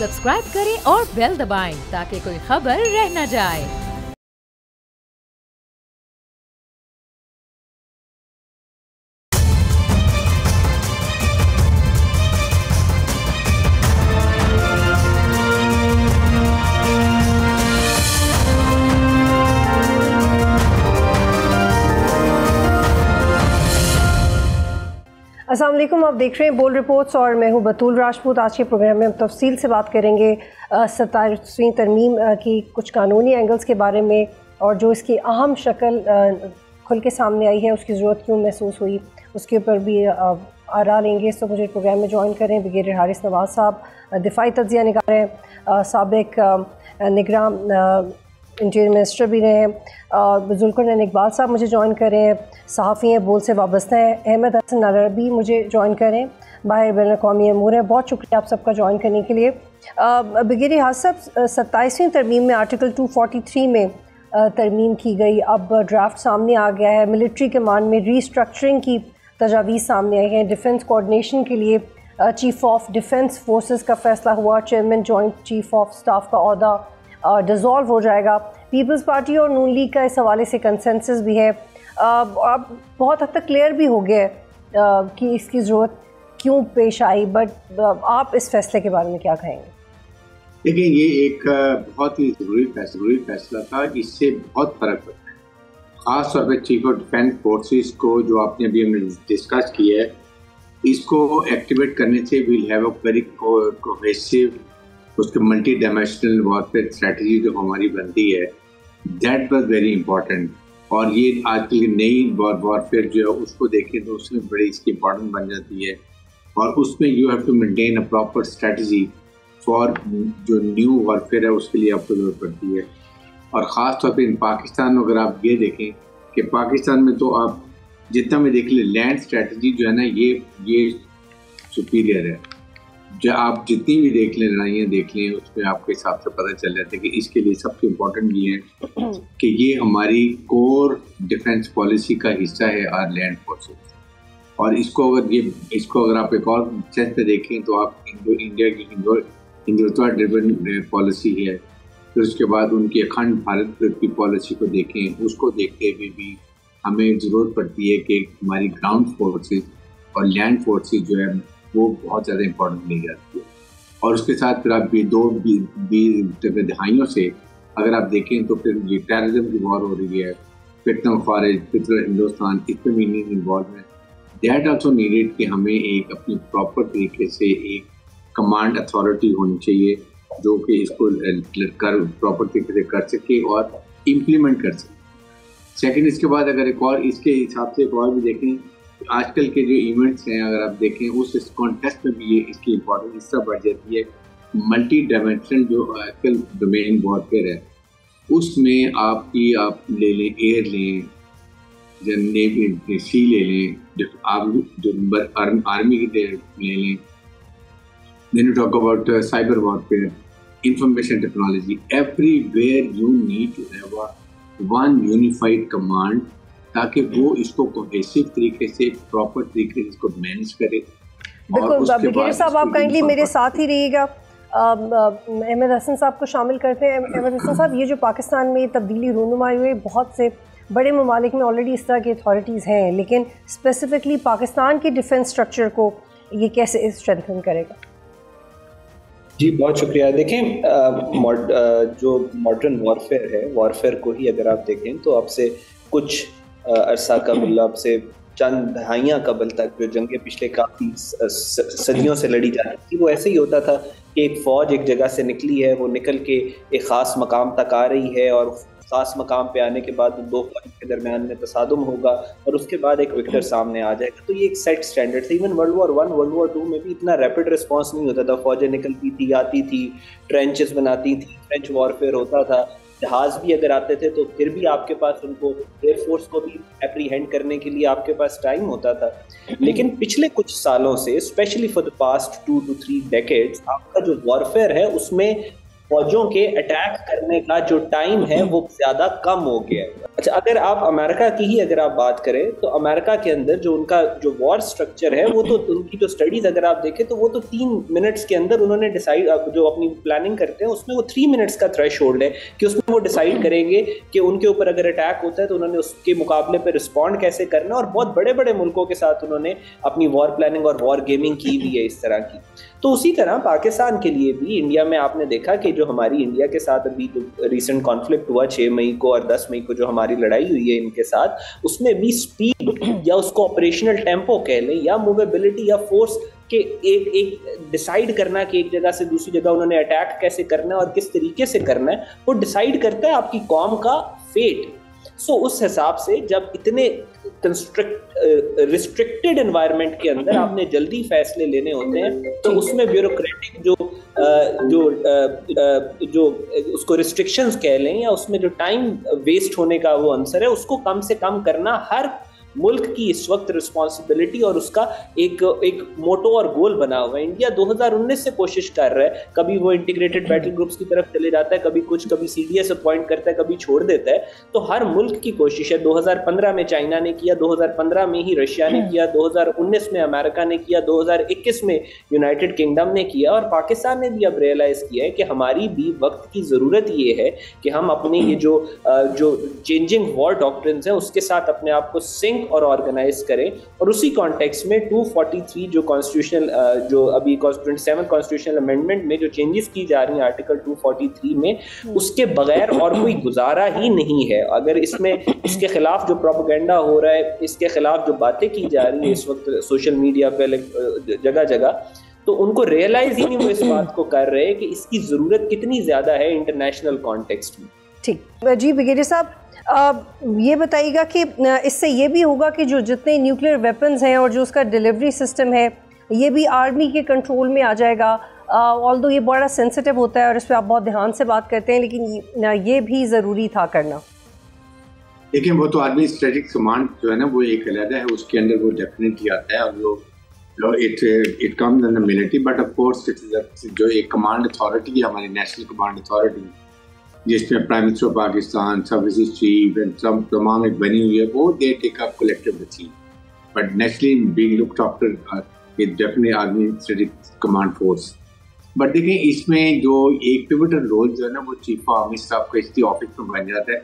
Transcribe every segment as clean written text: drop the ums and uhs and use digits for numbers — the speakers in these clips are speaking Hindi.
सब्सक्राइब करें और बेल दबाएं ताकि कोई खबर रह न जाए। अस्सलाम वालेकुम, आप देख रहे हैं बोल्ड रिपोर्ट्स और मैं हूं बतूल राजपूत। आज के प्रोग्राम में हम तफसील से बात करेंगे 27वीं तरमीम की कुछ कानूनी एंगल्स के बारे में और जो इसकी अहम शक्ल खुल के सामने आई है, उसकी ज़रूरत क्यों महसूस हुई, उसके ऊपर भी आरा लेंगे। तो मुझे प्रोग्राम में ज्वाइन करें ब्रिगेडियर हारिस नवाज साहब, दिफाई तज्ज़िया निगार हैं, साबिक़ निगरान इंटीरियर मिनिस्टर भी रहे हैं, जुल्फ़िकार इकबाल साहब मुझे ज्वाइन करें, सहाफ़ी हैं, बोल से वाबस्ता हैं, अहमद हसन अरबी मुझे ज्वाइन करें, बाहर बैन अक़वामी अमूर है। बहुत शुक्रिया आप सबका ज्वाइन करने के लिए। ब्रिगेडियर हारिस साहब, 27वीं तरमीम में आर्टिकल 243 में तरमीम की गई, अब ड्राफ्ट सामने आ गया है। मिलिट्री कमान में रीस्ट्रक्चरिंग की तजावीज़ सामने आई हैं। डिफेंस कोऑर्डिनेशन के लिए चीफ़ ऑफ डिफेंस फोर्सेस का फ़ैसला हुआ, chairman joint chief of staff का ओहदा डिज़ोल्व हो जाएगा। पीपल्स पार्टी और नून लीग का इस हवाले से कंसेंसस भी है। अब बहुत हद तक क्लियर भी हो गया कि इसकी ज़रूरत क्यों पेश आई, बट आप इस फैसले के बारे में क्या कहेंगे? देखिए, ये एक बहुत ही ज़रूरी फैसला था। इससे बहुत फ़र्क पड़ता है, ख़ास तौर पर चीफ ऑफ डिफेंस फोर्सेस को जो आपने अभी हमने डिस्कस किया है, इसको एक्टिवेट करने से will have a very cohesive, उसके मल्टी डायमेंशनल वॉरफेयर स्ट्रेटजी जो हमारी बनती है, दैट वाज वेरी इंपॉर्टेंट। और ये आजकल की नई वॉरफेयर जो है उसको देखें तो उसमें बड़ी इसकी इंपॉर्टेंट बन जाती है। और उसमें you have to maintain a proper strategy for जो न्यू वॉरफेयर है, उसके लिए आपको जरूरत पड़ती है। और ख़ास तौर पे इन पाकिस्तान में अगर आप ये देखें कि पाकिस्तान में तो आप जितना भी देख लें, लैंड स्ट्रेटजी जो है ना, ये सुपीरियर है। जो आप जितनी भी देख लें, लड़ाइयाँ देख लें, उसमें आपके हिसाब से पता चल जाता है कि इसके लिए सबसे इम्पोर्टेंट ये है कि ये हमारी कोर डिफेंस पॉलिसी का हिस्सा है, आर लैंड फोर्सेस। और इसको अगर आप एक और सेंस पे देखें तो आप इंडिया की हिंदुत्व ड्रिवन पॉलिसी है, फिर उसके बाद उनकी अखंड भारत की पॉलिसी को देखें, उसको देखते हुए भी हमें ज़रूरत पड़ती है कि हमारी ग्राउंड फोर्सेस और लैंड फोर्सेस जो है वो बहुत ज़्यादा इम्पोर्टेंट ली जाती है। और उसके साथ फिर आप दहाइयों से अगर आप देखें तो फिर ये टेररिज्म की वॉर हो रही है, फितना खारिज, फितना हिंदुस्तान, इसमें भी नहीं इन्वॉल्वमेंट, दैट आल्सो नीडेड कि हमें एक अपनी प्रॉपर तरीके से एक कमांड अथॉरिटी होनी चाहिए जो कि इसको प्रॉपर तरीके से कर सके और इम्प्लीमेंट कर सके। सेकेंड, इसके बाद अगर एक और इसके हिसाब से एक और भी देखें, आजकल के जो इवेंट्स हैं अगर आप देखें, उस कॉन्टेक्स्ट में भी ये इसकी इम्पोर्टेंस इस तरह बढ़ जाती है। मल्टी डायमेंशनल जो आजकल डोमेन वॉरफेयर है, उसमें आप ले लें, एयर लें, नेवी सी ले लें, आप जो आर्मी की ले लें, then you talk about cyber warfare, information technology, everywhere you need to have one unified command ताकि वो इसको कोहेसिव तरीके से, प्रॉपर तरीके से इसको मैनेज करे। बिल्कुल। ब्रिगेडियर साहब, आप काइंडली मेरे साथ ही रहिएगा। अहमद हसन साहब को शामिल करते हैं। अहमद हसन साहब, ये जो पाकिस्तान में तब्दीली रूनुमाई हुई, बहुत से बड़े ममालिक में ऑलरेडी इस तरह की अथॉरिटीज़ हैं, लेकिन स्पेसिफिकली पाकिस्तान के डिफेंस स्ट्रक्चर को ये कैसे स्ट्रेंथन करेगा? जी, बहुत शुक्रिया। देखें, जो मॉडर्न वॉरफेयर है, वॉरफेयर को ही अगर आप देखें तो अब से कुछ अरसा कबल, अब से चंद दहाइयाँ कबल तक जो जंगें पिछले काफ़ी सदियों से लड़ी जा रही थी, वो ऐसे ही होता था कि एक फ़ौज एक जगह से निकली है, वो निकल के एक ख़ास मकाम तक आ रही है और ख़ास मकाम पे आने के बाद दो फ़ौज के दरमियान में तसादुम होगा और उसके बाद एक विक्टर सामने आ जाएगा। तो ये एक सेट स्टैंडर्ड था। Even world war 1, world war 2 में भी इतना रैपिड रिस्पॉन्स नहीं होता था। फ़ौजें निकलती थी, आती थी, ट्रेंचेस बनाती थी, ट्रेंच वॉरफेयर होता था। जहाज़ भी अगर आते थे तो फिर भी आपके पास उनको, एयरफोर्स को भी एप्रीहेंड करने के लिए आपके पास टाइम होता था। लेकिन पिछले कुछ सालों से, specially for the past 2 to 3 decades, आपका जो वॉरफेयर है उसमें फौजों के अटैक करने का जो टाइम है वो ज्यादा कम हो गया है। अच्छा, अगर आप अमेरिका की ही अगर आप बात करें तो अमेरिका के अंदर जो उनका जो वॉर स्ट्रक्चर है वो तो उनकी जो स्टडीज अगर आप देखें तो वो तो 3 मिनट्स के अंदर उन्होंने डिसाइड, जो अपनी प्लानिंग करते हैं उसमें वो 3 मिनट्स का थ्रेश होल्ड है कि उसमें वो डिसाइड करेंगे कि उनके ऊपर अगर अटैक होता है तो उन्होंने उसके मुकाबले पर रिस्पॉन्ड कैसे करना, और बहुत बड़े बड़े मुल्कों के साथ उन्होंने अपनी वॉर प्लानिंग और वॉर गेमिंग की भी है इस तरह की। तो उसी तरह पाकिस्तान के लिए भी इंडिया में आपने देखा कि जो हमारी इंडिया के साथ अभी जो रिसेंट कॉन्फ्लिक्ट हुआ 6 मई को और 10 मई को जो हमारी लड़ाई हुई है इनके साथ, उसमें भी स्पीड या उसको ऑपरेशनल टेम्पो कह लें या मूवेबिलिटी या फोर्स के एक डिसाइड करना कि एक जगह से दूसरी जगह उन्होंने अटैक कैसे करना है और किस तरीके से करना है, वो डिसाइड करता है आपकी कौम का फेट। सो उस हिसाब से जब इतने रिस्ट्रिक्टेड एनवायरनमेंट के अंदर आपने जल्दी फैसले लेने होते हैं तो उसमें ब्यूरोक्रेटिक जो उसको रिस्ट्रिक्शंस कह लें या उसमें जो टाइम वेस्ट होने का वो आंसर है उसको कम से कम करना हर मुल्क की इस वक्त रिस्पॉन्सिबिलिटी और उसका एक मोटो और गोल बना हुआ है। इंडिया 2019 से कोशिश कर रहा है, कभी वो इंटीग्रेटेड बैटल ग्रुप्स की तरफ चले जाता है, कभी सीडीएस अपॉइंट करता है, कभी छोड़ देता है। तो हर मुल्क की कोशिश है। 2015 में चाइना ने किया, 2015 में ही रशिया ने किया, 2019 में अमेरिका ने किया, 2021 में यूनाइटेड किंगडम ने किया, और पाकिस्तान ने भी अब रियलाइज किया है कि हमारी भी वक्त की ज़रूरत ये है कि हम अपने ये जो चेंजिंग वॉर डॉक्ट्रिन्स हैं उसके साथ अपने आप को सिंक और ऑर्गेनाइज करें। और उसी कॉन्टेक्स्ट में 243 जो कॉन्स्टिट्यूशनल जो अभी 27 कॉन्स्टिट्यूशनल अमेंडमेंट में जो चेंजेस की जा रही हैं आर्टिकल 243 में, उसके बगैर और कोई गुजारा ही नहीं है। अगर इसमें इसके खिलाफ जो प्रोपेगेंडा हो रहा है, इसके खिलाफ जो बातें की जा रही है इस वक्त सोशल मीडिया पे जगह जगह, तो उनको रियलाइज ही नहीं वो इस बात को कर रहे कि इसकी ज़रूरत कितनी ज़्यादा है इंटरनेशनल कॉन्टेक्स्ट में। ठीक जी ब्रिगेडियर साहब, ये बताइएगा कि इससे ये भी होगा कि जो जितने न्यूक्लियर वेपन्स हैं और जो उसका डिलीवरी सिस्टम है ये भी आर्मी के कंट्रोल में आ जाएगा। ऑल्दो ये बड़ा सेंसिटिव होता है और इस पर आप बहुत ध्यान से बात करते हैं, लेकिन ये भी ज़रूरी था करना। देखिए, वो तो आर्मी स्ट्रेटेजिक कमांड जो है ना वो एक अलग है, उसके अंदर वो डेफिनेटली आता है और it comes under military, but of course जो एक कमांड अथॉरिटी है हमारी नेशनल कमांड अथॉरिटी, जिसमें prime minister of Pakistan, services chief and सब तमाम एक बनी हुई है, वो they take up collective decision, but nationally being looked after it definitely army strategic command force. But देखिए, इसमें जो एक पिवटल रोल जो है ना वो चीफ ऑफ आर्मी स्टाफ का इसकी ऑफिस में बन जाता है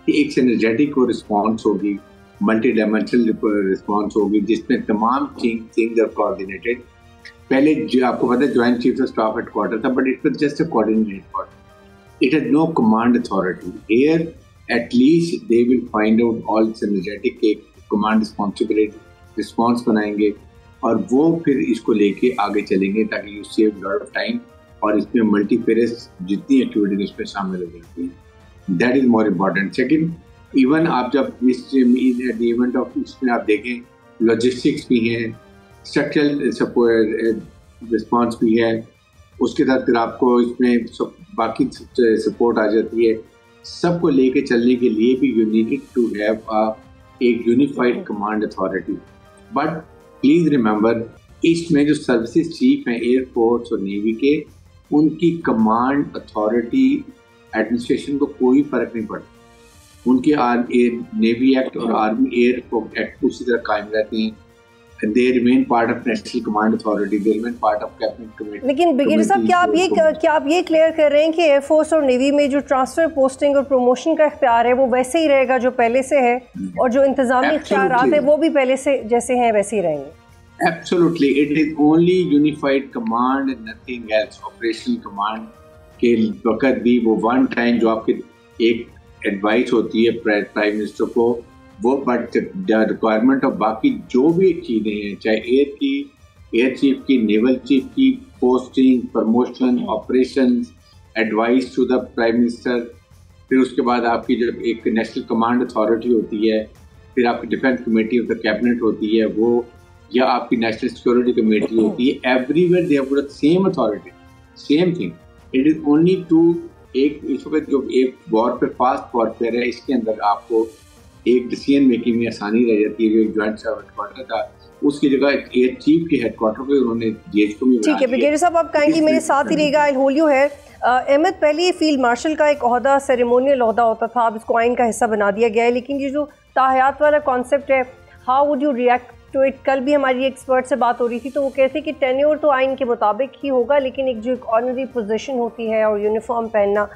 कि एक सिनर्जेटिक को रिस्पॉन्स होगी, मल्टी डायमेंशनल रिस्पॉन्स होगी, जिसमें तमाम थिंग्स आर कोऑर्डिनेटेड। पहले जो आपको पता है joint chief of staff headquarter था, but it was just a coordinated headquarter, it has no command authority. Here at least they will find out all synergetic एक command responsibility response बनाएंगे और वो फिर इसको लेके आगे चलेंगे ताकि you save lot of time और इसमें multifarious जितनी एक्टिविटी इसमें शामिल हो जाती है, that is more important. Second, even आप जब इस इवेंट ऑफ इसमें आप देखें लॉजिस्टिक्स भी है, स्ट्रक्चरल सपोर्ट रिस्पॉन्स भी है, उसके साथ फिर आपको इसमें सब बाकी सपोर्ट आ जाती है। सबको लेके चलने के लिए भी यू नीड टू हैव एक unified command authority. But please remember, इसमें जो सर्विसेज चीफ हैं एयरफोर्स और नेवी के, उनकी कमांड अथॉरिटी एडमिनिस्ट्रेशन को कोई फर्क नहीं पड़ता। उनके नेवी एक्ट और आर्मी एयर एक्ट उसी तरह कायम रहते हैं। They remain part of National Command Authority. They remain part of Cabinet Committee. लेकिन ब्रिगेडियर साहब, क्या आप ये क्लियर कर रहे हैं कि एयरफोर्स और नेवी में जो ट्रांसफर, पोस्टिंग और प्रमोशन का इख्तियार है वो वैसे ही रहेगा जो पहले से है, और जो इंतजामी इख्तियारात है वो भी पहले से जैसे हैं वैसे ही रहेंगे? Absolutely. It is only unified command and nothing else. Operational command के वक्त भी वो वन टाइम जो आपके एक एडवाइस होती है प्राइम मिनिस्टर को, वो बट रिक्वायरमेंट ऑफ बाकी जो भी चीज़ें हैं, चाहे एयर चीफ की, नेवल चीफ की posting, promotion, operations, advice to the prime minister, फिर उसके बाद आपकी जो एक नेशनल कमांड अथॉरिटी होती है, फिर आपकी defence committee of the cabinet होती है वो, या आपकी नेशनल सिक्योरिटी कमेटी होती है, everywhere they have got same authority, same thing. It is only to एक इस वक्त जो एक वॉर पे फास्ट वॉरफेयर है, इसके अंदर आपको एक डिसीजन मेकिंग में आसानी रह जाती है। जो एक ज्वाइंट स्टाफ हेडक्वार्टर था उसकी जगह एयर चीफ के हेडक्वार्टर पे उन्होंने जीएचक्यू में। ठीक है ब्रिगेडियर साहब, आप काइंडली मेरे साथ ही रहेगा, I hold you here. Ahmad, पहले ये फील्ड मार्शल का एक ओहदा सेरेमोनियल ओहदा होता था, अब इसको आइन का हिस्सा बना दिया गया है, लेकिन ये जो ताहयात वाला कॉन्सेप्ट है, how would you react to it? कल भी हमारी एक्सपर्ट से बात हो रही थी तो वो कहते हैं कि टेन्योर तो आइन के मुताबिक ही होगा, लेकिन एक जो एक ऑनरी पोजीशन होती है और यूनिफॉर्म पहनना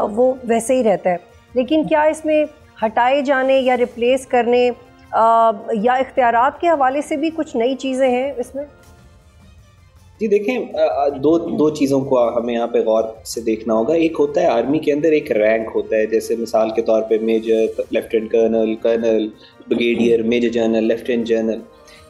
वो वैसे ही रहता है। लेकिन क्या इसमें हटाए जाने या रिप्लेस करने या इख्तियारात के हवाले से भी कुछ नई चीज़ें हैं इसमें? जी देखें, दो चीज़ों को हमें यहाँ पे गौर से देखना होगा। एक होता है आर्मी के अंदर एक रैंक होता है, जैसे मिसाल के तौर पे major, lieutenant colonel, colonel, brigadier, major general, lieutenant general,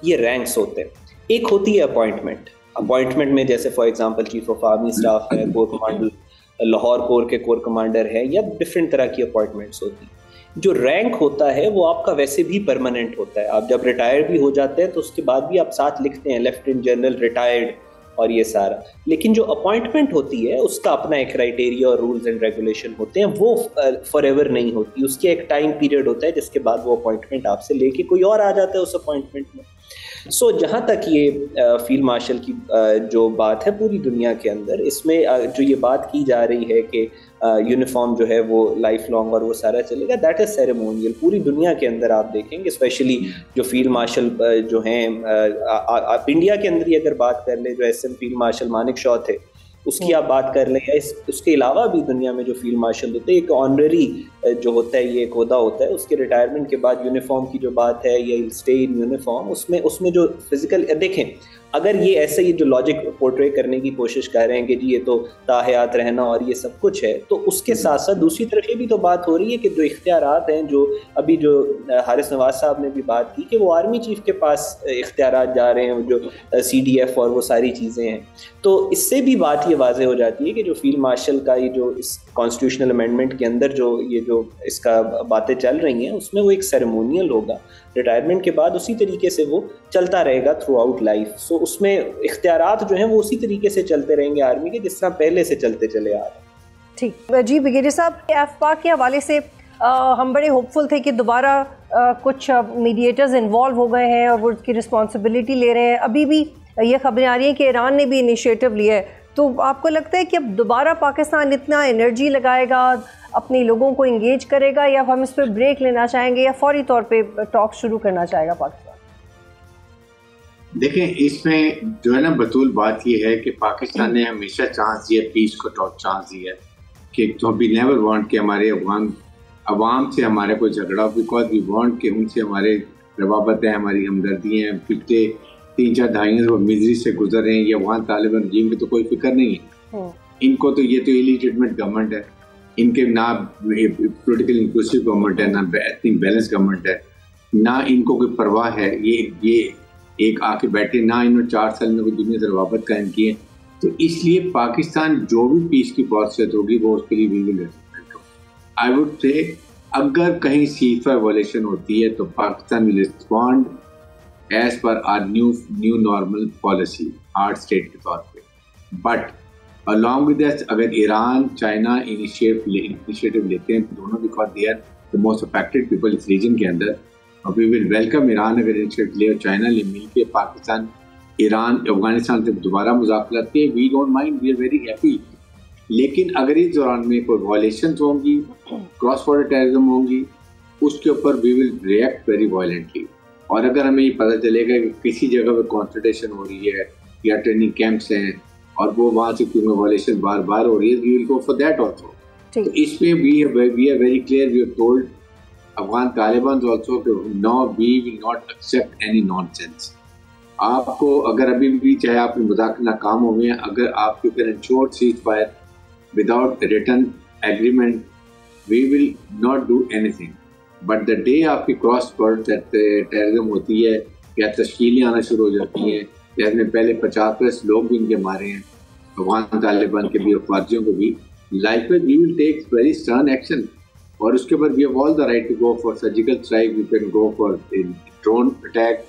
ये रैंक्स होते हैं। एक होती है अपॉइंटमेंट में जैसे for example chief of army staff है, कोर कमांडर, लाहौर कोर के कोर कमांडर है, या डिफरेंट तरह की अपॉइंटमेंट्स होती हैं। जो रैंक होता है वो आपका वैसे भी परमानेंट होता है। आप जब रिटायर भी हो जाते हैं तो उसके बाद भी आप साथ लिखते हैं लेफ्टिनेंट जनरल रिटायर्ड और ये सारा। लेकिन जो अपॉइंटमेंट होती है उसका अपना एक क्राइटेरिया और रूल्स एंड रेगुलेशन होते हैं, वो फॉर एवर नहीं होती। उसके एक टाइम पीरियड होता है जिसके बाद वो अपॉइंटमेंट आपसे लेके कोई और आ जाता है उस अपॉइंटमेंट में। सो जहाँ तक ये फील्ड मार्शल की जो बात है पूरी दुनिया के अंदर, इसमें जो ये बात की जा रही है कि यूनिफॉर्म जो है वो लाइफ लॉन्ग और वो सारा चलेगा, दैट इज सेरेमोनियल। पूरी दुनिया के अंदर आप देखेंगे, स्पेशली जो फील्ड मार्शल जो हैं, आप इंडिया के अंदर ही अगर बात कर ले, जो SM field marshal Manekshaw थे उसकी आप बात कर लें, या उसके अलावा भी दुनिया में जो फील्ड मार्शल होते हैं, एक ऑनररी जो होता है, ये एक ओहदा होता है। उसके रिटायरमेंट के बाद यूनिफॉर्म की जो बात है, ये स्टे इन यूनिफॉर्म, उसमें जो फिजिकल, देखें अगर ये ऐसे ही जो लॉजिक पोर्ट्रे करने की कोशिश कर रहे हैं कि जी ये तो ताहयात रहना और ये सब कुछ है, तो उसके साथ साथ दूसरी तरफ ये भी तो बात हो रही है कि जो इख्तियारात हैं, जो अभी जो हारिस नवाज साहब ने भी बात की कि वो आर्मी चीफ के पास इख्तियारात जा रहे हैं, जो CDF और वो सारी चीज़ें हैं। तो इससे भी बात ये वाज़ेह हो जाती है कि जो फील्ड मार्शल का ये जो इस कॉन्स्टिट्यूशनल अमेंडमेंट के अंदर जो ये जो इसका बातें चल रही हैं, उसमें वो एक सेरेमोनियल होगा, रिटायरमेंट के बाद उसी तरीके से वो चलता रहेगा थ्रू आउट लाइफ। सो उसमें इख्तियारात जो हैं वो उसी तरीके से चलते रहेंगे आर्मी के, जिस तरह पहले से चलते चले आ रहे हैं। ठीक जी, ब्रिगेडियर साहब, एफपाक के हवाले से हम बड़े होपफुल थे कि दोबारा कुछ मीडिएटर्स इन्वॉल्व हो गए हैं और वो उसकी रिस्पॉन्सिबिलिटी ले रहे हैं। अभी भी ये खबरें आ रही हैं कि ईरान ने भी इनिशिएटिव लिया है, तो आपको लगता है कि अब दोबारा पाकिस्तान इतना एनर्जी लगाएगा, अपने लोगों को इंगेज करेगा, या हम इस पर ब्रेक लेना चाहेंगे, या फौरी तौर पे टॉक शुरू करना चाहेगा पाकिस्तान? देखें, इसमें जो है ना बतूल बात ये है कि पाकिस्तान ने हमेशा चांस दिया, पीस को टॉप चांस दिया कि तो वी नेवर वांट कि हमारे अवाम से हमारे कोई झगड़ा हो, बिकॉज वी वांट कि उनसे हमारे रवाबत है, हमारी हमदर्दी हैं। पिछले 3-4 दहाइयों से मिजरी से गुजर रहे हैं, ये वहाँ तालिबान रजीम की तो कोई फिक्र नहीं है इनको। तो ये तो इलीजिटमेट गवर्नमेंट है, इनके ना पोलिटिकल इंक्लूसिव गवर्नमेंट है, ना एथनिक बैलेंस गवर्नमेंट है, ना इनको कोई परवाह है। ये एक आके बैठे, ना इन्होंने 4 साल में कोई दुनिया से रवाबत कायम की है। तो इसलिए पाकिस्तान जो भी पीस की प्रोसेस होगी वो उसके लिए विल आई वुड से, अगर कहीं सीज़फायर वायलेशन होती है तो Pakistan will respond as per our new normal policy, hard state के तौर पे। बट अलॉन्ग विद दैट, अगर ईरान चाइना इनिशिएटिव लेते हैं दोनों, because they are the most affected people इस रीजन के अंदर, और वी विल वेलकम ईरान अगर इनिशिएटिव ले और चाइना ले मिल के पाकिस्तान ईरान अफगानिस्तान से दोबारा मुज़ाकरात के, we don't mind, we are very happy. लेकिन अगर इस दौरान में कोई वायलेशंस होंगी, क्रॉस बॉर्डर टेररिज्म होंगी, उसके ऊपर we will react very violently. और अगर हमें ये पता चलेगा कि किसी जगह पर कॉन्संट्रेशन हो रही है या ट्रेनिंग कैंप्स हैं और वो वहाँ से क्योंकि वायलेशन बार बार हो रही है, we will go for that also. तो इसमें we are very clear, we have told Afghan Taliban also no, we will not accept any nonsense. आपको अगर अभी भी चाहे आपके मुज़ाकरे नाकाम हो गए हैं, अगर आपके ऊपर insured cease fire without return agreement, we will not do anything. But the day आपकी क्रॉस बॉर्डर टेररिज्म होती है या तश्कीलें आना शुरू हो जाती हैं, जैसे पहले 50+ लोग भी इनके मारे हैं अफगान तालिबान के भी और फौजियों को भी, like we will take very stern action. और उसके बाद we have all the right to go for surgical strike, we can go for drone attack,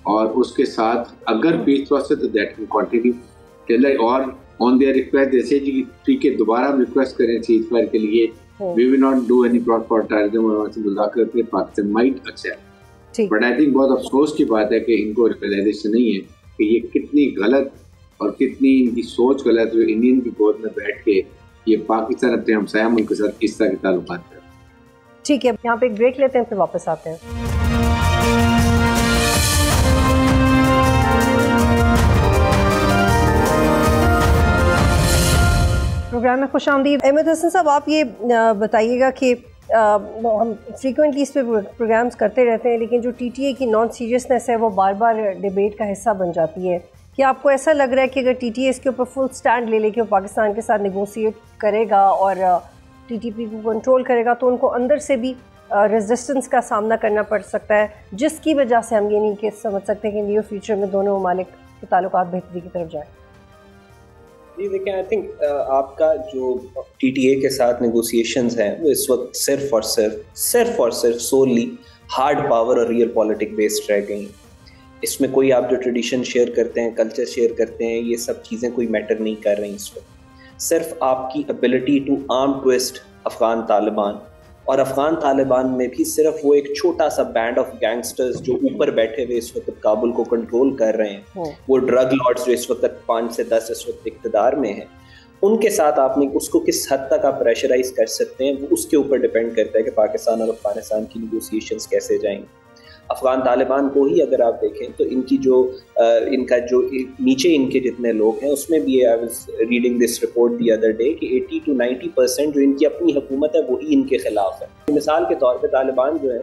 और उसके साथ अगर पीस प्रोसेस तो दैट कैन कंटिन्यू। और ऑन देयर रिक्वेस्ट, जैसे जी ठीक है दोबारा रिक्वेस्ट करें सीज फायर के लिए, we will not do any cross border terrorism, और मुज़ाकरे पे Pakistan might accept. But I think बहुत अफसोस की बात है कि इनको रियलाइजेशन नहीं है कि ये कितनी गलत और कितनी इनकी सोच गलत है। इंडियन की गोद में बैठ के ये पाकिस्तान अपने हमसाया मुल्क के साथ किस तरह के ताल्लुकात है। ठीक है, यहाँ पे एक ब्रेक लेते हैं, फिर वापस आते हैं। प्रोग्राम में खुश आमदीद। अहमद हसन साहब, आप ये बताइएगा कि हम फ्रीक्वेंटली इस पे प्रोग्राम्स करते रहते हैं, लेकिन जो टीटीए की नॉन सीरियसनेस है वो बार बार डिबेट का हिस्सा बन जाती है। क्या आपको ऐसा लग रहा है कि अगर टीटीए इसके ऊपर फुल स्टैंड ले लेके वो पाकिस्तान के साथ नेगोशिएट करेगा और टीटीपी को कंट्रोल करेगा तो उनको अंदर से भी रेजिस्टेंस का सामना करना पड़ सकता है, जिसकी वजह से हम ये नहीं कि समझ सकते हैं कि नियर फ्यूचर में दोनों ममालिक के ताल्लुकात बेहतरी की तरफ जाए? जी देखिए, आई थिंक आपका जो टीटीए के साथ नेगोशिएशंस हैं वो इस वक्त सिर्फ और सिर्फ सोली हार्ड पावर और रियल पॉलिटिक बेस्ड रह गई। इसमें कोई आप जो ट्रेडिशन शेयर करते हैं, कल्चर शेयर करते हैं, ये सब चीज़ें कोई मैटर नहीं कर रही इस वक्त। सिर्फ आपकी ability to arm twist Afghan Taliban, और अफगान तालिबान में भी सिर्फ वो एक छोटा सा बैंड ऑफ गैंगस्टर्स जो ऊपर बैठे हुए इस वक्त काबुल को कंट्रोल कर रहे हैं, वो ड्रग लॉर्ड्स जो इस वक्त 5 से 10 इस वक्त इक़्तिदार में हैं, उनके साथ आपने उसको किस हद तक आप प्रेशराइज कर सकते हैं, वो उसके ऊपर डिपेंड करता है कि पाकिस्तान और अफगानिस्तान की नेगोशिएशंस कैसे जाएंगे। अफगान तालिबान को ही अगर आप देखें तो इनकी जो इनका जो नीचे इनके जितने लोग हैं उसमें भी I was reading this report the other day कि 80 to 90% जो इनकी अपनी हुकूमत है वही इनके खिलाफ है। मिसाल के तौर पे तालिबान जो है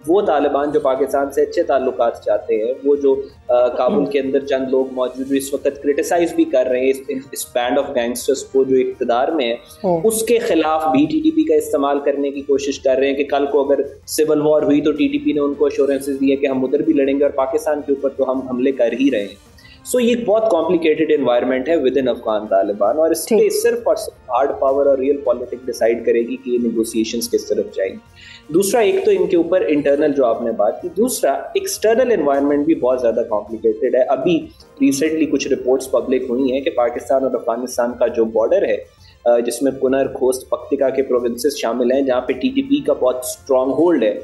वो तालिबान जो पाकिस्तान से अच्छे ताल्लुकात चाहते हैं, वो जो काबुल के अंदर चंद लोग मौजूद इस वक्त क्रिटिसाइज भी कर रहे हैं इस बैंड ऑफ गैंगस्टर्स को जो इक़्तिदार में है, उसके खिलाफ भी टीटीपी का इस्तेमाल करने की कोशिश कर रहे हैं कि कल को अगर सिविल वॉर हुई तो टीटीपी ने उनको अश्योरेंसेस दिए कि हम उधर भी लड़ेंगे और पाकिस्तान के ऊपर तो हम हमले कर ही रहे हैं। सो ये एक बहुत कॉम्प्लिकेटेड एनवायरनमेंट है विद इन अफगान तालिबान, और इस पे सिर्फ और सिर्फ हार्ड पावर और रियल पॉलिटिक्स डिसाइड करेगी कि ये नेगोशिएशंस किस तरफ जाएंगे। दूसरा, एक तो इनके ऊपर इंटरनल जो आपने बात की, दूसरा एक्सटर्नल एनवायरनमेंट भी बहुत ज़्यादा कॉम्प्लिकेटेड है। अभी रिसेंटली कुछ रिपोर्ट्स पब्लिक हुई हैं कि पाकिस्तान और अफगानिस्तान का जो बॉर्डर है जिसमें पुनर, खोस्त, पख्तिका के प्रोविंसेस शामिल हैं जहाँ पे टीटीपी का बहुत स्ट्रॉन्ग होल्ड है,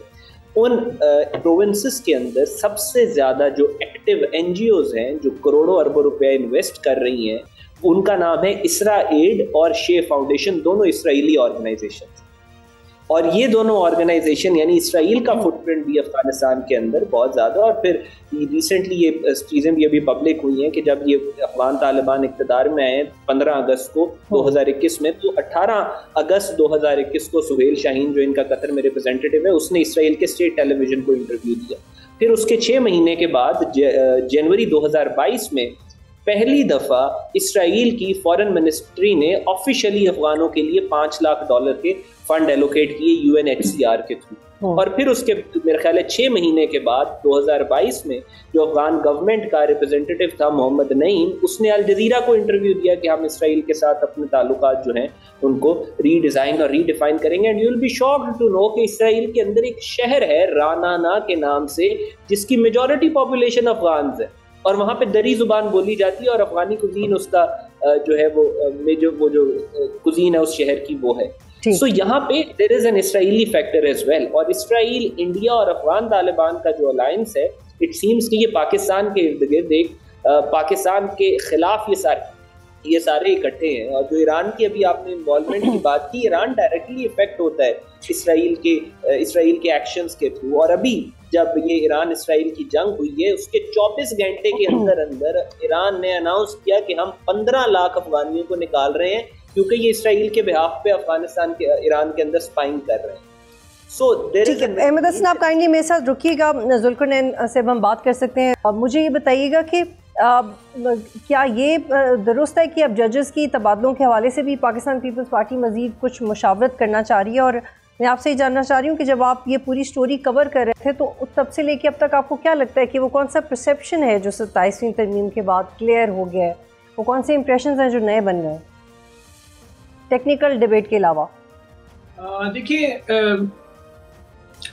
उन प्रोविंसेस के अंदर सबसे ज़्यादा जो एक्टिव एनजीओज हैं जो करोड़ों अरबों रुपया इन्वेस्ट कर रही हैं, उनका नाम है इसराएड और शे फाउंडेशन, दोनों इसराइली ऑर्गेनाइजेशन। और ये दोनों ऑर्गेनाइजेशन यानी इसराइल का फुटप्रिंट भी अफगानिस्तान के अंदर बहुत ज़्यादा, और फिर रिसेंटली ये चीज़ें भी अभी पब्लिक हुई हैं कि जब ये अफगान तालिबान इक़्तिदार में आए 15 अगस्त को 2021 में, तो 18 अगस्त 2021 को सुहेल शाहीन जो इनका कतर में रिप्रेजेंटेटिव है, उसने इसराइल के स्टेट टेलीविज़न को इंटरव्यू दिया। फिर उसके 6 महीने के बाद जनवरी 2022 में पहली दफ़ा इसराइल की फॉरेन मिनिस्ट्री ने ऑफिशियली अफगानों के लिए $5 लाख के फंड एलोकेट किए UNHCR के थ्रू। और फिर उसके मेरे ख्याल है 6 महीने के बाद 2022 में जो अफगान गवर्नमेंट का रिप्रेजेंटेटिव था मोहम्मद नईम, उसने अल जजीरा को इंटरव्यू दिया कि हम इसराइल के साथ अपने ताल्लुकात जो हैं उनको रीडिज़ाइन और रीडिफाइन करेंगे। And you will be shocked to know कि इसराइल के अंदर एक शहर है रानाना के नाम से, जिसकी मेजॉरिटी पॉपुलेशन अफगान है, और वहाँ पे दरी जुबान बोली जाती है, और अफगानी कुजीन उसका जो है वो जो कुजीन है उस शहर की वो है। सो यहाँ पे there is an Israeli factor as well. और इसराइल, इंडिया और अफगान तालिबान का जो अलायंस है, इट सीम्स कि ये पाकिस्तान के इर्द गिर्द एक पाकिस्तान के खिलाफ ये सारे इकट्ठे हैं। और जो ईरान की अभी आपने इन्वॉल्वमेंट की बात की, ईरान डायरेक्टली इफेक्ट होता है इसराइल के एक्शंस के थ्रू। और अभी जब ये ईरान इसराइल की जंग हुई है, उसके 24 घंटे के अंदर ईरान ने अनाउंस किया कि हम 15 लाख अफगानियों को निकाल रहे हैं, क्योंकि ये इसराइल के बिहाफ पे अफगानिस्तान के ईरान के अंदर स्पाइंग कर रहे हैं। सो ठीक है, अहमद हसन आप काइंडली मेरे साथ रुकिएगा, जुल्करनैन से हम बात कर सकते हैं। अब मुझे ये बताइएगा कि क्या ये दुरुस्त है कि अब जजेस की तबादलों के हवाले से भी पाकिस्तान पीपल्स पार्टी मज़ीद कुछ मुशावरत करना चाह रही है? और मैं आपसे ये जानना चाह रही हूँ कि जब आप ये पूरी स्टोरी कवर कर रहे थे तो तब से लेके अब तक आपको क्या लगता है कि वो कौन सा परसेप्शन है जो 27वीं तरमीम के बाद क्लियर हो गया है, वो कौन से इंप्रेशंस हैं जो नए बन गए टेक्निकल डिबेट के अलावा? देखिए,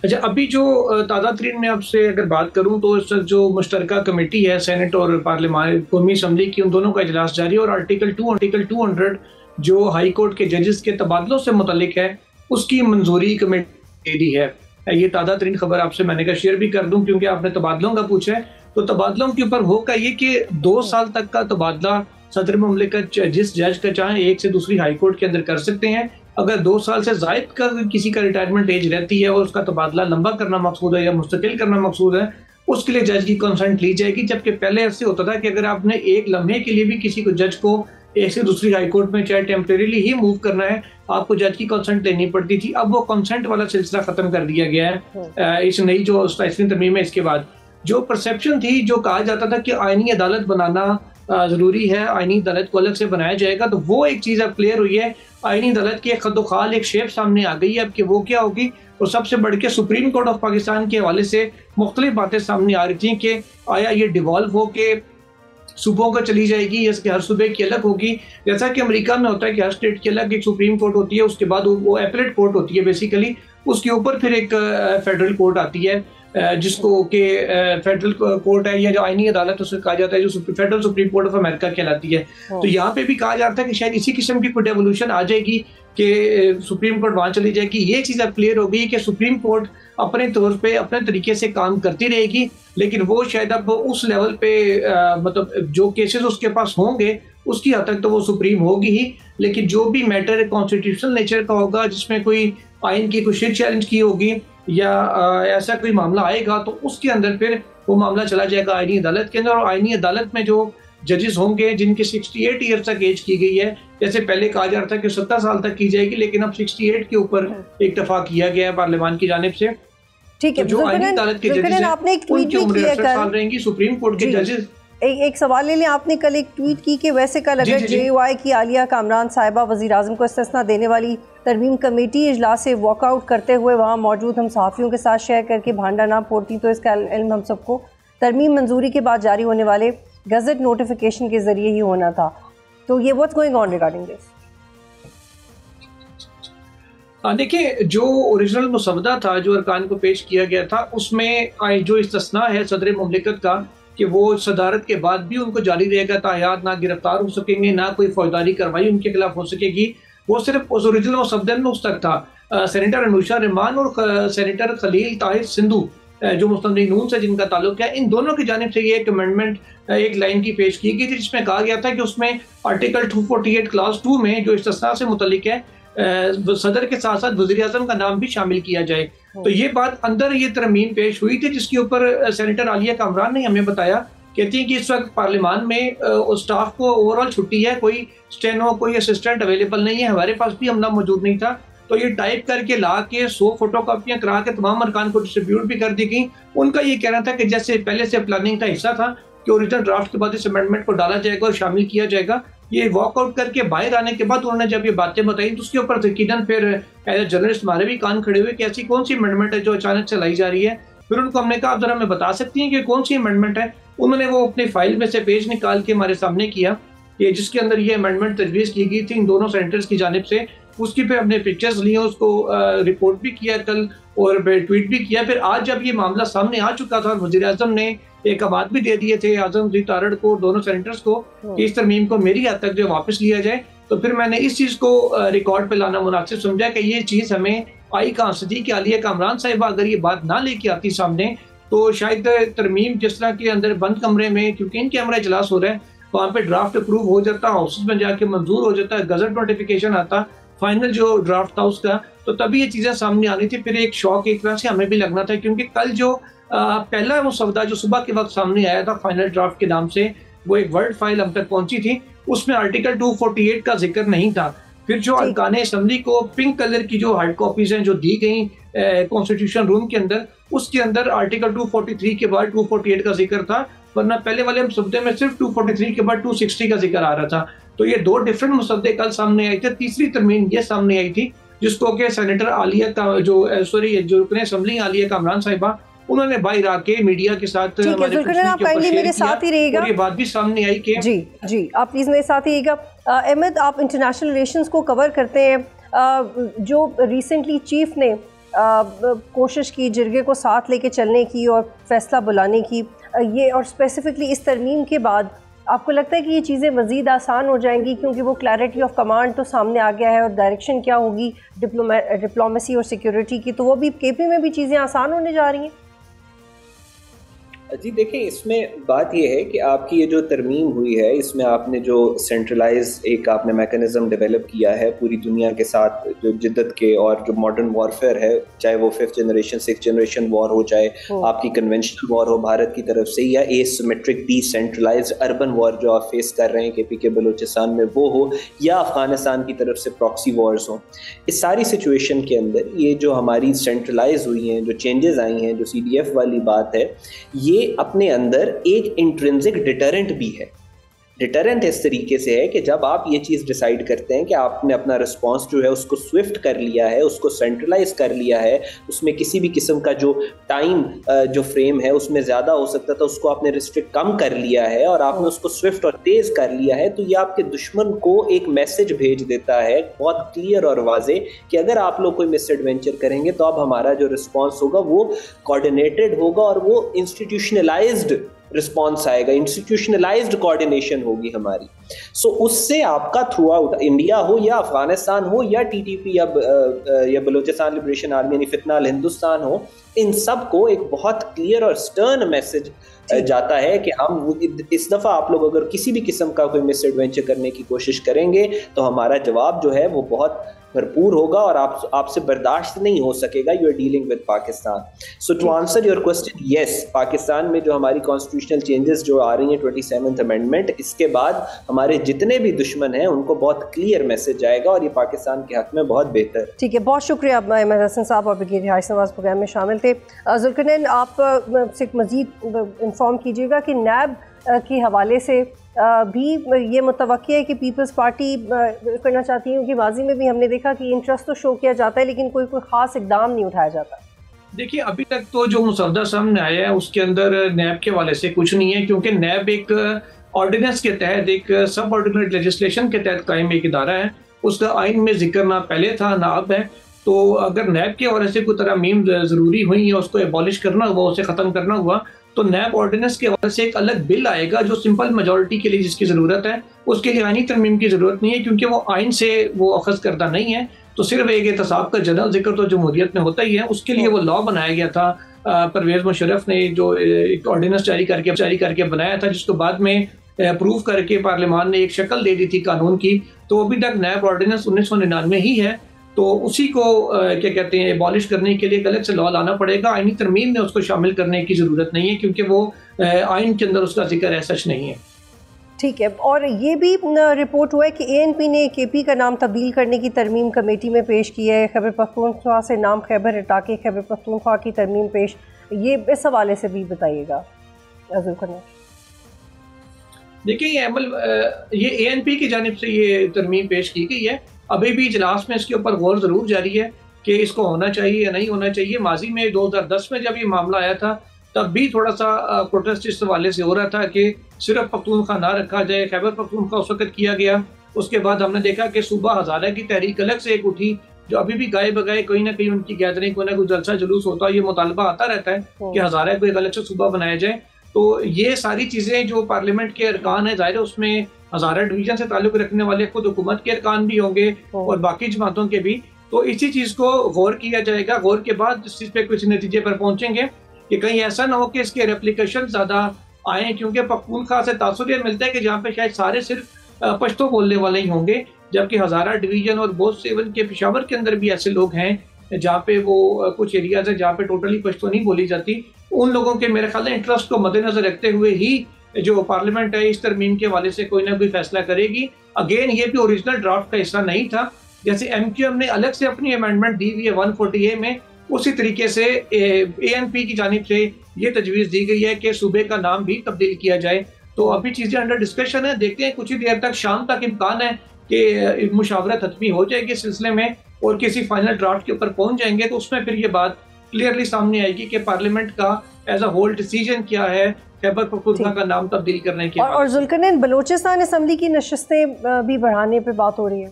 अच्छा अभी जो ताज़ा तरीन में आपसे अगर बात करूं तो इस जो मुश्तरका कमेटी है सेनेट और पार्लियामेंट कौमी असम्बली की, उन दोनों का इजलास जारी है, और आर्टिकल 200 जो हाई कोर्ट के जजेस के तबादलों से मुतल्लिक है उसकी मंजूरी कमेटी दे दी है। ये ताज़ा तरीन खबर आपसे मैंने कहा शेयर भी कर दूं, क्योंकि आपने तबादलों का पूछा है। तो तबादलों के ऊपर होगा ये कि 2 साल तक का तबादला सदर मुमलिकत जिस जज का चाहे एक से दूसरी हाई कोर्ट के अंदर कर सकते हैं। अगर 2 साल से ज़ायद का किसी का रिटायरमेंट एज रहती है और उसका तबादला लंबा करना मकसूद है या मुस्तकिल करना मकसूद है, उसके लिए जज की कंसेंट ली जाएगी। जबकि पहले ऐसे होता था कि अगर आपने एक लम्हे के लिए भी किसी को जज को एक से दूसरी हाई कोर्ट में चाहे टेम्परेरीली ही मूव करना है, आपको जज की कंसेंट लेनी पड़ती थी। अब वो कंसेंट वाला सिलसिला खत्म कर दिया गया है इस नई जो 27वीं तरमीम है इसके बाद। जो परसेप्शन थी, जो कहा जाता था कि आईनी अदालत बनाना ज़रूरी है, आईनी अदालत को अलग से बनाया जाएगा, तो वो एक चीज़ अब क्लियर हुई है। आईनी अदालत की एक खदोखाल एक शेप सामने आ गई है अब कि वो क्या होगी। और सबसे बढ़ के सुप्रीम कोर्ट ऑफ पाकिस्तान के हवाले से मुख्तलिफ बातें सामने आ रही थी कि आया ये डिवॉल्व हो के सूबों को चली जाएगी या इसके हर सूबे की अलग होगी। जैसा कि अमेरिका में होता है कि हर स्टेट की अलग एक सुप्रीम कोर्ट होती है, उसके बाद वो एपलेट कोर्ट होती है बेसिकली, उसके ऊपर फिर एक फेडरल कोर्ट आती है जिसको कि फेडरल कोर्ट है या जो आईनी अदालत उसे कहा जाता है, जो federal supreme court of America कहलाती है। तो यहाँ पे भी कहा जाता है कि शायद इसी किस्म की कोई डेवोल्यूशन आ जाएगी कि सुप्रीम कोर्ट वहाँ चली जाएगी। ये चीज़ अब क्लियर हो गई कि सुप्रीम कोर्ट अपने तौर पे अपने तरीके से काम करती रहेगी, लेकिन वो शायद अब उस लेवल पे मतलब जो केसेस उसके पास होंगे उसकी हद तक तो वो सुप्रीम होगी ही, लेकिन जो भी मैटर कॉन्स्टिट्यूशनल नेचर का होगा, जिसमें कोई आइन की कोई चैलेंज की होगी या ऐसा कोई मामला आएगा, तो उसके अंदर फिर वो मामला चला जाएगा आईनी अदालत के अंदर। और आईनी अदालत में जो जजेस होंगे जिनकी 68 ईयर तक एज की गई है, जैसे पहले कहा जा रहा था कि 17 साल तक की जाएगी, लेकिन अब 68 के ऊपर इत्तेफाक किया गया है पार्लियामान की जानिब से। ठीक है, तो जो आईनी अदालत के जजेस हैं उनकी उम्र 68 साल रहेंगी। सुप्रीम कोर्ट के जजेस एक सवाल ले लें, आपने कल एक ट्वीट की कि वैसे कल अगर JUI की आलिया कामरान साहिबा वज़ीर आज़म को इस्तिस्ना देने वाली तरमीम कमेटी इजलास से वॉकआउट करते हुए वहाँ मौजूद हम सहाफ़ियों के साथ शेयर करके भांडा ना फोड़ती तो इसका इल्म हम सबको तरमीम मंजूरी के बाद जारी होने वाले गज़ट नोटिफिकेशन के ज़रिए ही होना था। तो ये what's going on regarding this? देखिए, जो ओरिजिनल मुसवदा था जो अरकान को पेश किया गया था, उसमें जो इस्तिस्ना है सदर मुमलिकत का कि वो सदारत के बाद भी उनको जारी रहेगा, तायात ना गिरफ्तार हो सकेंगे, ना कोई फौजदारी कार्रवाई उनके खिलाफ हो सकेगी, वो सिर्फ उस ओरिजिनल मुसवदे में उस तक था। सेनेटर अनुशा रहमान और सेनेटर खलील ताहिर सिंधु जो मुस्तमरीन नून से जिनका ताल्लुक है, इन दोनों की जानिब से ये एक अमेंडमेंट एक लाइन की पेश की गई थी, जिसमें कहा गया था कि उसमें आर्टिकल 248 क्लास 2 में जो इस्तिस्ना से मुतल्लिक है सदर के साथ साथ वज़ीर आज़म का नाम भी शामिल किया जाए। तो ये बात अंदर ये तरमीम पेश हुई थी, जिसके ऊपर सेनेटर आलिया कामरान ने हमें बताया, कहती है कि इस वक्त पार्लियामान में स्टाफ को ओवरऑल छुट्टी है, कोई स्टेनो कोई असिस्टेंट अवेलेबल नहीं है, हमारे पास भी अमला मौजूद नहीं था, तो ये टाइप करके ला के 100 फोटोकॉपियाँ करा के तमाम अरकान को डिस्ट्रीब्यूट भी कर दी गई। उनका ये कहना था कि जैसे पहले से प्लानिंग का हिस्सा था कि ओरिजिनल ड्राफ्ट के बाद इस अमेंडमेंट को डाला जाएगा और शामिल किया जाएगा। ये वॉकआउट करके बाहर आने के बाद उन्होंने जब ये बातें बताई तो उसके ऊपर यकीनन फिर एज ए जर्नलिस्ट हमारे भी कान खड़े हुए कि ऐसी कौन सी अमेंडमेंट है जो अचानक से लाई जा रही है। फिर उनको हमने कहा आप जरा हमें बता सकती हैं कि कौन सी अमेंडमेंट है। उन्होंने वो अपनी फाइल में से पेज निकाल के हमारे सामने किया कि जिसके अंदर ये अमेंडमेंट तजवीज़ की गई थी इन दोनों सेनेटर्स की जानिब से। उसकी फिर हमने पिक्चर्स लिए, उसको रिपोर्ट भी किया कल और ट्वीट भी किया। फिर आज जब ये मामला सामने आ चुका था, वज़ीर आज़म ने एक आबाद भी दे दिए थे आज़म जी तारड़ को, दोनों सेनेटर्स को, कि इस तरमीम को मेरी हद तक जो वापस लिया जाए। तो फिर मैंने इस चीज़ को रिकॉर्ड पे लाना मुनासिब समझा कि ये चीज़ हमें आई कहाँ से थी कि आलिया कामरान साहिबा अगर ये बात ना लेके आती सामने तो शायद तरमीम जिस तरह के अंदर बंद कमरे में, क्योंकि इन कैमरा इजलास हो रहे हैं, वहाँ पे ड्राफ्ट अप्रूव हो जाता, हाउस में जाके मंजूर हो जाता, गजट नोटिफिकेशन आता, फाइनल जो ड्राफ्ट था उसका, तो तभी ये चीज़ें सामने आनी थी। फिर एक शौक एक तरह से हमें भी लगना था, क्योंकि कल जो पहला मुसवदा जो सुबह के वक्त सामने आया था फाइनल ड्राफ्ट के नाम से, वो एक वर्ड फाइल हम तक पहुंची थी, उसमें आर्टिकल 248 का जिक्र नहीं था। फिर जो अरकान असेंबली को पिंक कलर की जो हार्ड कॉपीज हैं जो दी गई कॉन्स्टिट्यूशन रूम के अंदर, उसके अंदर आर्टिकल 243 के बाद 248 का जिक्र था, वरना पहले वाले मुसवदे में सिर्फ 243 के बाद 260 का जिक्र आ रहा था। तो ये दो डिफरेंट मुसवदे कल सामने आए थे। तीसरी तरमीम ये सामने आई थी जिसको कि सेनेटर आलिया का जो रुकने असेंबली आलिया कामरान साहिबा, उन्होंने बाहर आके मीडिया के साथ मेरे साथ ही रहेगा, ये बात भी सामने आई कि जी आप प्लीज मेरे साथ ही रहिएगा। अहमद, आप इंटरनेशनल रिलेशंस को कवर करते हैं, जो रिसेंटली चीफ ने कोशिश की जिरगे को साथ लेके चलने की और फैसला बुलाने की, ये और स्पेसिफिकली इस तरमीम के बाद आपको लगता है कि ये चीज़ें मज़ीद आसान हो जाएंगी, क्योंकि वो क्लैरिटी ऑफ कमांड तो सामने आ गया है और डायरेक्शन क्या होगी डिप्लोमेसी और सिक्योरिटी की, तो वो भी केपी में भी चीज़ें आसान होने जा रही हैं? जी देखिए, इसमें बात ये है कि आपकी ये जो तरमीम हुई है, इसमें आपने जो सेंट्रलाइज एक आपने मैकेनिज्म डेवलप किया है पूरी दुनिया के साथ जो जिद्दत के, और जो मॉडर्न वॉरफेयर है, चाहे वो 5th generation 6th generation war हो, चाहे आपकी कन्वेंशनल वॉर हो भारत की तरफ से, या एसिमेट्रिक डिसेंट्रलाइज्ड अर्बन वॉर जो आप फेस कर रहे हैं KP के बलूचिस्तान में वो हो, या अफगानिस्तान की तरफ से प्रॉक्सी वॉर्स हो, इस सारी सिचुएशन के अंदर ये जो हमारी सेंट्रलाइज हुई हैं, जो चेंजेस आई हैं, जो CDF वाली बात है, ये अपने अंदर एक इंट्रिंसिक डिटरेंट भी है। डिटरेंट इस तरीके से है कि जब आप ये चीज़ डिसाइड करते हैं कि आपने अपना रिस्पांस जो है उसको स्विफ्ट कर लिया है, उसको सेंट्रलाइज कर लिया है, उसमें किसी भी किस्म का जो टाइम जो फ्रेम है उसमें ज़्यादा हो सकता था उसको आपने रिस्ट्रिक्ट कम कर लिया है, और आपने उसको स्विफ्ट और तेज़ कर लिया है, तो ये आपके दुश्मन को एक मैसेज भेज देता है बहुत क्लियर और वाजे कि अगर आप लोग कोई मिस एडवेंचर करेंगे तो अब हमारा जो रिस्पॉन्स होगा वो कोऑर्डिनेटेड होगा और वो इंस्टीट्यूशनलाइज्ड रिस्पॉन्स आएगा, इंस्टीट्यूशनलाइज्ड कोऑर्डिनेशन होगी हमारी। सो उससे आपका थ्रू आउट इंडिया हो या अफगानिस्तान हो या TTP या बलूचिस्तान लिबरेशन आर्मी यानी फितना अल हिंदुस्तान हो, इन सब को एक बहुत क्लियर और स्टर्न मैसेज जाता है कि हम इस दफ़ा आप लोग अगर किसी भी किस्म का कोई मिस एडवेंचर करने की कोशिश करेंगे तो हमारा जवाब जो है वो बहुत भरपूर होगा और आपसे बर्दाश्त नहीं हो सकेगा। You are dealing with Pakistan. So to answer your question, yes, Pakistan में जो हमारी कॉन्स्टिट्यूशनल चेंजेस जो आ रही हैं 27th अमेंडमेंट, इसके बाद हमारे जितने भी दुश्मन हैं उनको बहुत क्लियर मैसेज जाएगा और ये पाकिस्तान के हक में बहुत बेहतर। ठीक है, बहुत शुक्रिया अहमद हसन साहब, और ब्रिगेडियर रिहाइश नवाज प्रोग्राम में शामिल थे। जुल्करनैन, आप से मज़ीद इंफॉर्म कीजिएगा कि नैब के हवाले से भी ये मुतवक्की है कि पीपल्स पार्टी करना चाहती है, क्योंकि माजी में भी हमने देखा कि इंटरेस्ट तो शो किया जाता है लेकिन कोई ख़ास इकदाम नहीं उठाया जाता। देखिए, अभी तक तो जो मुसवदा सामने आया है उसके अंदर नैब के हवाले से कुछ नहीं है, क्योंकि नैब एक ऑर्डिनेंस के तहत, एक सब ऑर्डिनेट लेजिस्लेशन के तहत कायम एक इदारा है, उसका आइन में जिक्र ना पहले था ना अब है। तो अगर नैब के हवाले से कोई तरमीम ज़रूरी हुई या उसको एबॉलिश करना हुआ, उसे ख़त्म करना हुआ, तो नैब ऑर्डिनेंस के हवाले से एक अलग बिल आएगा जो सिंपल मेजॉरिटी के लिए जिसकी ज़रूरत है, उसके लिए आईनी तरमीम की ज़रूरत नहीं है, क्योंकि वो आइन से वो अखज़ करदा नहीं है। तो सिर्फ एक एहतसाब का जनरल जिक्र तो जमहूरियत में होता ही है, उसके लिए वो लॉ बनाया गया था। परवेज़ मुशर्रफ ने जो एक ऑर्डिनेंस जारी करके बनाया था, जिसको बाद में अप्रूव करके पार्लियामान ने एक शक्ल दे दी थी कानून की। तो अभी तक नैब ऑर्डिनेंस 1999 ही है, तो उसी को क्या कहते हैं एबॉलिश करने के लिए अलग से लॉ लाना पड़ेगा। आईनी तरमीम में उसको शामिल करने की ज़रूरत नहीं है, क्योंकि वो आइन के अंदर उसका जिक्र है सच नहीं है। ठीक है, और ये भी रिपोर्ट हुआ है कि ANP ने KP का नाम तब्दील करने की तरमीम कमेटी में पेश की है। खैबर पख्तूनख्वा से नाम खैबर हटा के खैबर पख्तूनख्वा की तरमीम पेश, ये इस हवाले से भी बताइएगा जुल्करनैन। देखिए, ये ANP की जानिब से ये तरमीम पेश की गई है। अभी भी इजलास में इसके ऊपर गौर ज़रूर जारी है कि इसको होना चाहिए या नहीं होना चाहिए। माजी में 2010 में जब ये मामला आया था तब भी थोड़ा सा प्रोटेस्ट इस हवाले से हो रहा था कि सिर्फ पख्तूनख्वा ना रखा जाए। खैबर पख्तूनख्वा उस वक्त किया गया। उसके बाद हमने देखा कि सूबा हज़ारा की तहरीक अलग से एक उठी, जो अभी भी गाए बगाए कहीं ना कहीं उनकी गैदरिंग, कोई ना कोई जलसा जुलूस होता है, ये मुतालबा आता रहता है कि हज़ारा को एक अलग से सूबा बनाया जाए। तो ये सारी चीज़ें जो पार्लियामेंट के अरकान है, ज़ाहिर है उसमें हज़ारा डिवीज़न से ताल्लुक़ रखने वाले खुद हुकूमत के अरकान भी होंगे और बाकी जमातों के भी। तो इसी चीज़ को गौर किया जाएगा। गौर के बाद इस चीज़ पे कुछ नतीजे पर पहुँचेंगे कि कहीं ऐसा ना हो कि इसके रेप्लिकेशन ज़्यादा आए, क्योंकि पख्तूनख्वा से तासुर ये मिलता है कि जहाँ पे शायद सारे सिर्फ पश्तो बोलने वाले ही होंगे, जबकि हज़ारा डिवीज़न और बहुत से इवन के पेशावर के अंदर भी ऐसे लोग हैं जहाँ पे वो कुछ एरियाज है जहाँ पे टोटली पश्तो नहीं बोली जाती। उन लोगों के मेरे ख्याल इंटरेस्ट को मद्देनजर रखते हुए ही जो पार्लियामेंट है इस तरमीम के हवाले से कोई ना कोई फैसला करेगी। अगेन, ये भी ओरिजिनल ड्राफ्ट का हिस्सा नहीं था। जैसे MQM ने अलग से अपनी अमेंडमेंट दी हुई है 140A में, उसी तरीके से ANP की जानिब से ये तजवीज़ दी गई है कि सूबे का नाम भी तब्दील किया जाए। तो अभी चीज़ें अंडर डिस्कशन है, देखते हैं कुछ ही देर तक, शाम तक इम्कान है कि मुशावरत हतमी हो जाएगी इस सिलसिले में और किसी फाइनल ड्राफ्ट के ऊपर पहुंच जाएंगे। तो उसमें फिर ये बात क्लियरली सामने आएगी कि पार्लियामेंट का एज अ होल डिसीजन क्या है खैबर पख्तूनख्वा का नाम तब्दील करने की। और जुल्करनैन, बलोचिस्तान असम्बली की नशिस्तें भी बढ़ाने पे बात हो रही है।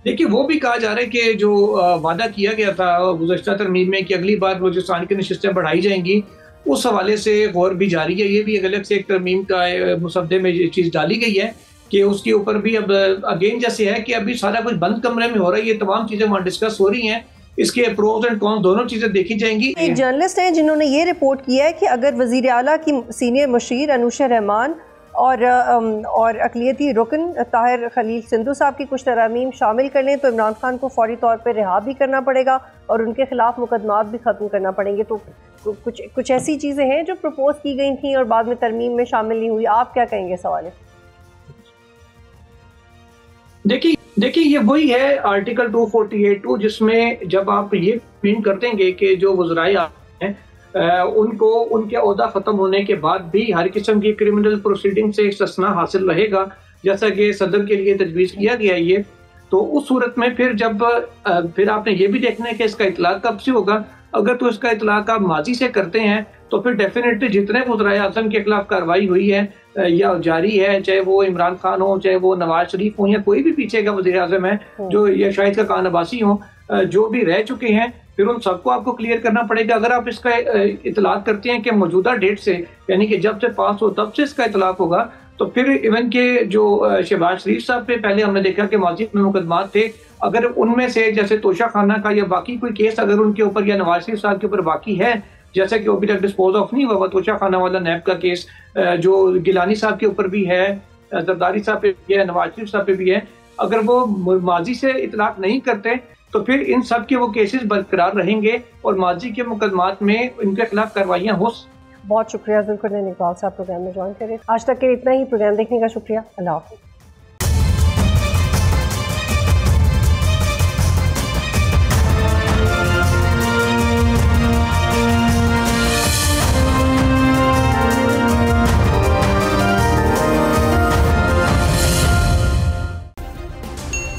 देखिए, वो भी कहा जा रहा है कि जो वादा किया गया था गुज़श्ता तरमीम में कि अगली बार बलोचिस्तान की नशिस्तें बढ़ाई जाएंगी, उस हवाले से गौर भी जारी है। ये भी एक अलग से एक तरमीम का मुसद्दे में ये चीज़ डाली गई है कि उसके ऊपर भी अब अगेन जैसे है कि अभी सारा कुछ बंद कमरे में हो रहा है, ये तमाम चीज़ें वहाँ डिस्कस हो रही हैं इसके प्रोज एंड कॉन्स दोनों चीजें देखी जाएंगी। एक जर्नलिस्ट हैं जिन्होंने ये रिपोर्ट किया है कि अगर वज़ीर आला की सीनियर मुशीर अनुशा रहमान और अक़लियती रुकन ताहिर खलील सिंधु साहब की कुछ तरमीम शामिल कर लें तो इमरान खान को फौरी तौर पर रिहा भी करना पड़ेगा और उनके खिलाफ मुकदमात भी ख़त्म करना पड़ेंगे। तो कुछ ऐसी चीज़ें हैं जो प्रपोज की गई थी और बाद में तरमीम में शामिल नहीं हुई। आप क्या कहेंगे सवाल? देखिए ये वही है आर्टिकल 248 जिसमें जब आप ये मीन कर देंगे कि जो वज़राए हैं उनको उनके ओहदा ख़त्म होने के बाद भी हर किस्म की क्रिमिनल प्रोसीडिंग से इस्तिस्ना हासिल रहेगा, जैसा कि सदर के लिए तजवीज़ किया गया है ये। तो उस सूरत में फिर आपने ये भी देखना है कि इसका इतलाक़ कब से होगा। अगर तो इसका इतलाक़ आप माजी से करते हैं तो फिर डेफिनेटली जितने वज़राए आज़म के खिलाफ कार्रवाई हुई है या जारी है, चाहे वो इमरान खान हो, चाहे वो नवाज शरीफ हो या कोई भी पीछे का वज़ीर आज़म है जो या शाहिद खान अब्बासी हो, जो भी रह चुके हैं, फिर उन सबको आपको क्लियर करना पड़ेगा। अगर आप इसका इतलाक़ करते हैं कि मौजूदा डेट से, यानी कि जब से पास हो तब से इसका इतलाक़ होगा, तो फिर इवन के जो शहबाज शरीफ साहब पे पहले हमने देखा कि माजी में मुकदमात थे, अगर उनमें से जैसे तोशा खाना का या बाकी कोई केस अगर उनके ऊपर या नवाज शरीफ साहब के ऊपर बाकी है, जैसे कि अभी तक डिस्पोज ऑफ नहीं हुआ तोशा खाना वाला नैब का केस जो गिलानी साहब के ऊपर भी है, जरदारी साहब पे भी है, नवाज शरीफ साहब पे भी है, अगर वो माजी से इतलाक़ नहीं करते तो फिर इन सब के वो केसेस बरकरार रहेंगे और माजी के मुकदमात में इनके खिलाफ कार्रवाइयाँ हो। बहुत शुक्रिया जुल्फिकार इकबाल साहब प्रोग्राम में ज्वाइन करें। आज तक के इतना ही। प्रोग्राम देखने का शुक्रिया। अल्लाह हाफ़िज़।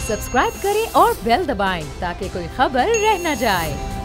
सब्सक्राइब करें और बेल दबाएं ताकि कोई खबर रह न जाए।